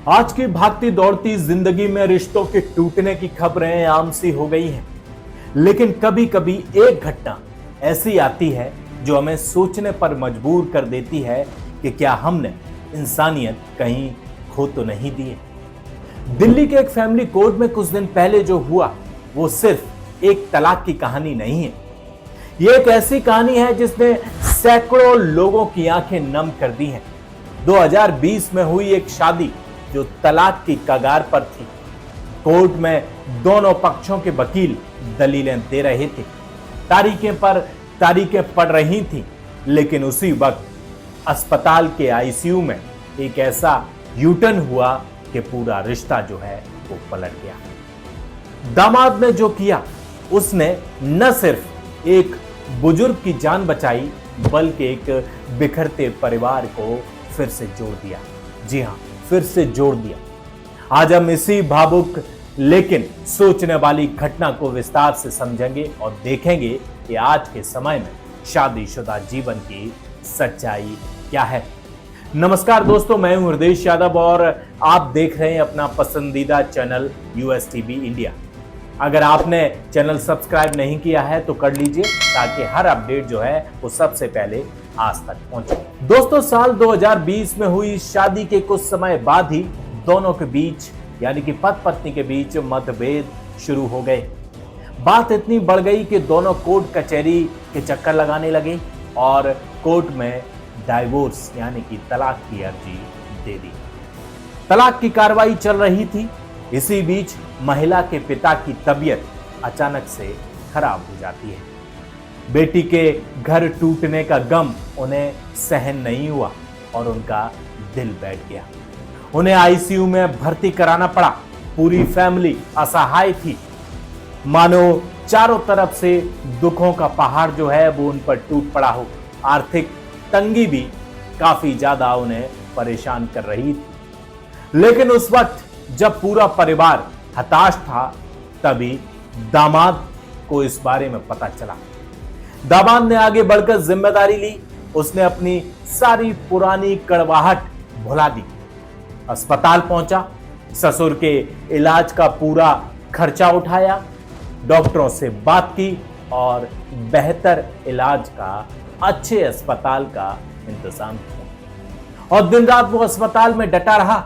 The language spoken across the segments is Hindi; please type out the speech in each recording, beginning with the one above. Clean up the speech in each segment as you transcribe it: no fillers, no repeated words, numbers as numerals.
आज की भागती दौड़ती जिंदगी में रिश्तों के टूटने की खबरें आम सी हो गई हैं। लेकिन कभी कभी एक घटना ऐसी आती है जो हमें सोचने पर मजबूर कर देती है कि क्या हमने इंसानियत कहीं खो तो नहीं दी है। दिल्ली के एक फैमिली कोर्ट में कुछ दिन पहले जो हुआ वो सिर्फ एक तलाक की कहानी नहीं है। ये एक ऐसी कहानी है जिसने सैकड़ों लोगों की आंखें नम कर दी हैं। 2020 में हुई एक शादी जो तलाक की कगार पर थी। कोर्ट में दोनों पक्षों के वकील दलीलें दे रहे थे, तारीखें पर तारीखें पड़ रही थी। लेकिन उसी वक्त अस्पताल के आईसीयू में एक ऐसा यूटर्न हुआ कि पूरा रिश्ता जो है वो पलट गया। दामाद ने जो किया उसने न सिर्फ एक बुजुर्ग की जान बचाई बल्कि एक बिखरते परिवार को फिर से जोड़ दिया। जी हां, फिर से जोड़ दिया। आज हम इसी भावुक लेकिन सोचने वाली घटना को विस्तार से समझेंगे और देखेंगे कि आज के समय में शादीशुदा जीवन की सच्चाई क्या है। नमस्कार दोस्तों, मैं हूं हृदय यादव और आप देख रहे हैं अपना पसंदीदा चैनल यूएसटीवी इंडिया। अगर आपने चैनल सब्सक्राइब नहीं किया है तो कर लीजिए ताकि हर अपडेट जो है वो सबसे पहले आज तक पहुंचे। दोस्तों, साल 2020 में हुई शादी के कुछ समय बाद ही दोनों के बीच यानी कि पति पत्नी के बीच मतभेद शुरू हो गए। बात इतनी बढ़ गई कि दोनों कोर्ट कचहरी के चक्कर लगाने लगे और कोर्ट में डाइवोर्स यानी कि तलाक की अर्जी दे दी। तलाक की कार्रवाई चल रही थी। इसी बीच महिला के पिता की तबीयत अचानक से खराब हो जाती है। बेटी के घर टूटने का गम उन्हें सहन नहीं हुआ और उनका दिल बैठ गया। उन्हें आईसीयू में भर्ती कराना पड़ा। पूरी फैमिली असहाय थी, मानो चारों तरफ से दुखों का पहाड़ जो है वो उन पर टूट पड़ा हो। आर्थिक तंगी भी काफी ज्यादा उन्हें परेशान कर रही थी। लेकिन उस वक्त जब पूरा परिवार हताश था तभी दामाद को इस बारे में पता चला। दामाद ने आगे बढ़कर जिम्मेदारी ली। उसने अपनी सारी पुरानी कड़वाहट भुला दी। अस्पताल पहुंचा, ससुर के इलाज का पूरा खर्चा उठाया, डॉक्टरों से बात की और बेहतर इलाज का, अच्छे अस्पताल का इंतजाम किया। और दिन रात वो अस्पताल में डटा रहा।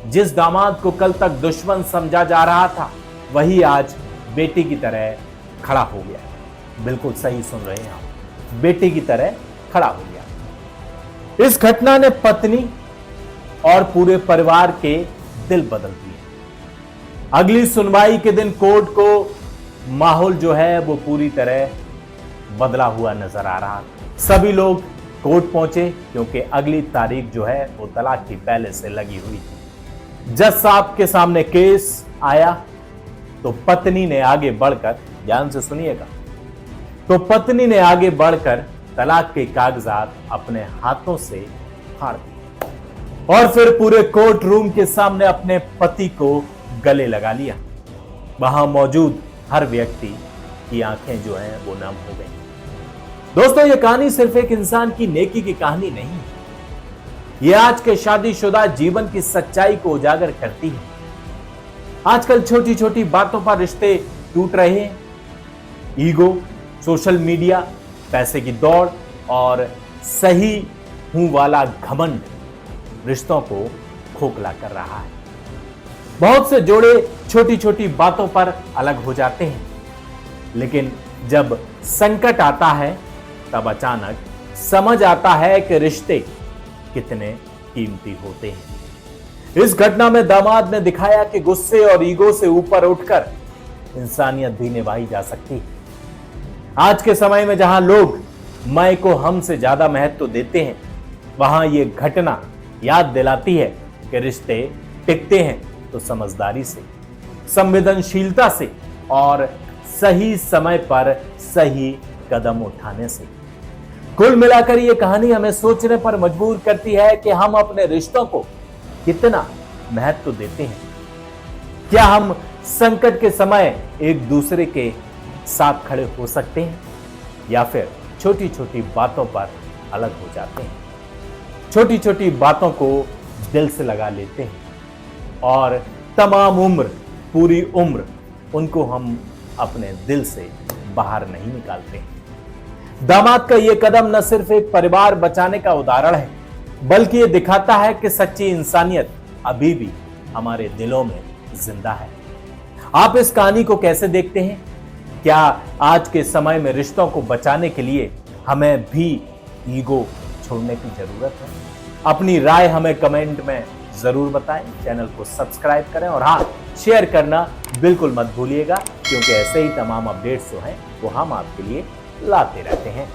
जिस दामाद को कल तक दुश्मन समझा जा रहा था वही आज बेटी की तरह खड़ा हो गया। बिल्कुल सही सुन रहे हैं आप, बेटी की तरह खड़ा हो गया। इस घटना ने पत्नी और पूरे परिवार के दिल बदल दिए। अगली सुनवाई के दिन कोर्ट को माहौल जो है वो पूरी तरह बदला हुआ नजर आ रहा था। सभी लोग कोर्ट पहुंचे क्योंकि अगली तारीख जो है वो तलाक की पहले से लगी हुई थी। जज साहब के सामने केस आया तो पत्नी ने आगे बढ़कर, ध्यान से सुनिएगा, तो पत्नी ने आगे बढ़कर तलाक के कागजात अपने हाथों से फाड़ दिए और फिर पूरे कोर्ट रूम के सामने अपने पति को गले लगा लिया। वहां मौजूद हर व्यक्ति की आंखें जो हैं वो नम हो गई। दोस्तों, ये कहानी सिर्फ एक इंसान की नेकी की कहानी नहीं है, ये आज के शादीशुदा जीवन की सच्चाई को उजागर करती है। आजकल छोटी छोटी बातों पर रिश्ते टूट रहे हैं। ईगो, सोशल मीडिया, पैसे की दौड़ और सही हूं वाला घमंड रिश्तों को खोखला कर रहा है। बहुत से जोड़े छोटी छोटी बातों पर अलग हो जाते हैं, लेकिन जब संकट आता है तब अचानक समझ आता है कि रिश्ते कितने कीमती होते हैं। इस घटना में दामाद ने दिखाया कि गुस्से और ईगो से ऊपर उठकर इंसानियत भी निभाई जा सकती है। आज के समय में जहां लोग मैं को हम से ज्यादा महत्व देते हैं, वहां यह घटना याद दिलाती है कि रिश्ते टिकते हैं तो समझदारी से, संवेदनशीलता से और सही समय पर सही कदम उठाने से। कुल मिलाकर ये कहानी हमें सोचने पर मजबूर करती है कि हम अपने रिश्तों को कितना महत्व देते हैं। क्या हम संकट के समय एक दूसरे के साथ खड़े हो सकते हैं या फिर छोटी छोटी बातों पर अलग हो जाते हैं, छोटी छोटी बातों को दिल से लगा लेते हैं। और तमाम उम्र, पूरी उम्र उनको हम अपने दिल से बाहर नहीं निकालते। दामाद का यह कदम न सिर्फ एक परिवार बचाने का उदाहरण है, बल्कि यह दिखाता है कि सच्ची इंसानियत अभी भी हमारे दिलों में जिंदा है। आप इस कहानी को कैसे देखते हैं? क्या आज के समय में रिश्तों को बचाने के लिए हमें भी ईगो छोड़ने की जरूरत है? अपनी राय हमें कमेंट में जरूर बताएं। चैनल को सब्सक्राइब करें और हाँ, शेयर करना बिल्कुल मत भूलिएगा, क्योंकि ऐसे ही तमाम अपडेट्स जो हैं वो हम आपके लिए लाते रहते हैं।